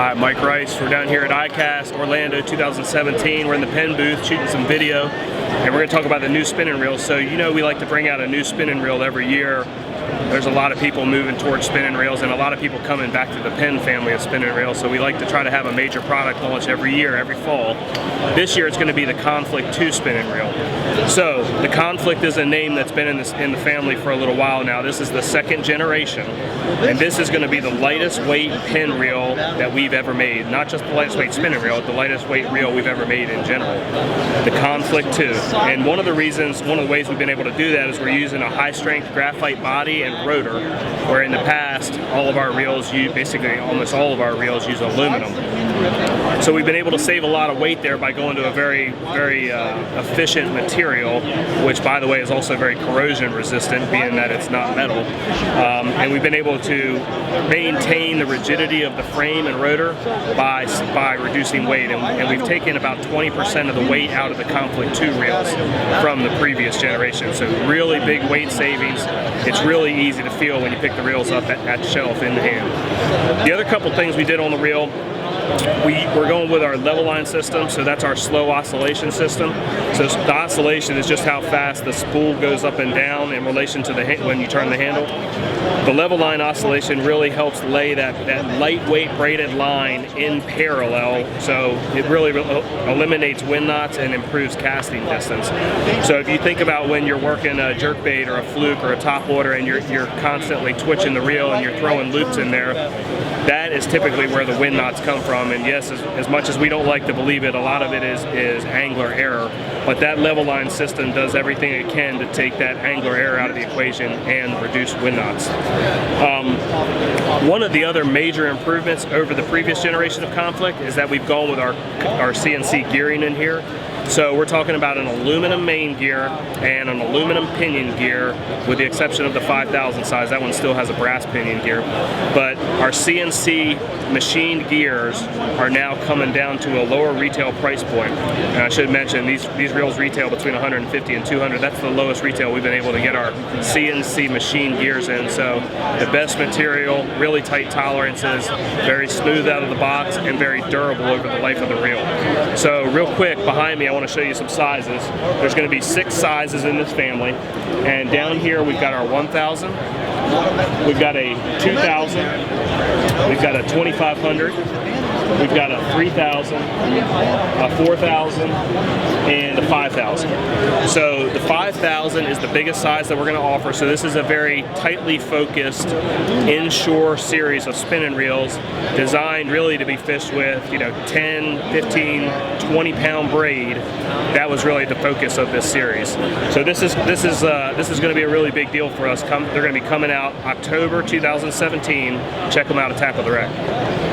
Hi, Mike Rice. We're down here at ICAST Orlando 2017. We're in the Penn booth shooting some video, and we're going to talk about the new spinning reels. So you know we like to bring out a new spinning reel every year. There's a lot of people moving towards spinning reels and a lot of people coming back to the Penn family of spinning reels, so we like to try to have a major product launch every year, every fall. This year it's going to be the Conflict 2 spinning reel. So the Conflict is a name that's been in the family for a little while now. This is the second generation, and this is going to be the lightest weight Penn reel that we've ever made. Not just the lightest weight spinning reel, the lightest weight reel we've ever made in general. The Conflict 2. And one of the ways we've been able to do that is we're using a high strength graphite body and rotor, where in the past all of our reels, basically almost all of our reels use aluminum. So we've been able to save a lot of weight there by going to a very efficient material, which by the way is also very corrosion resistant, being that it's not metal. And we've been able to maintain the rigidity of the frame and rotor by reducing weight, and we've taken about 20% of the weight out of the Conflict 2 reels from the previous generation. So really big weight savings. It's really easy to feel when you pick the reels up at the shelf in the hand. The other couple things we did on the reel, we're going with our level line system, so that's our slow oscillation system. So the oscillation is just how fast the spool goes up and down in relation to when you turn the handle. The level line oscillation really helps lay that lightweight braided line in parallel, so it really eliminates wind knots and improves casting distance. So if you think about when you're working a jerkbait or a fluke or a top water and you're constantly twitching the reel and you're throwing loops in there, that is typically where the wind knots come from. And yes, as much as we don't like to believe it, a lot of it is angler error. But that level line system does everything it can to take that angler error out of the equation and reduce wind knots. One of the other major improvements over the previous generation of Conflict is that we've gone with our CNC gearing in here. So we're talking about an aluminum main gear and an aluminum pinion gear, with the exception of the 5000 size. That one still has a brass pinion gear. But our CNC machined gears are now coming down to a lower retail price point. And I should mention, these reels retail between $150 and $200. That's the lowest retail we've been able to get our CNC machined gears in. So the best material, really tight tolerances, very smooth out of the box, and very durable over the life of the reel. So real quick, behind me I want to show you some sizes. There's going to be 6 sizes in this family, and down here we've got our 1000, we've got a 2000, we've got a 2500, we've got a 3000, a 4000, and a 5000. So the 5000 is the biggest size that we're going to offer. So this is a very tightly focused inshore series of spinning reels designed really to be fished with, 10, 15, 20 pound braid. That was really the focus of this series. So this is going to be a really big deal for us. They're going to be coming out October 2017. Check them out at TackleDirect.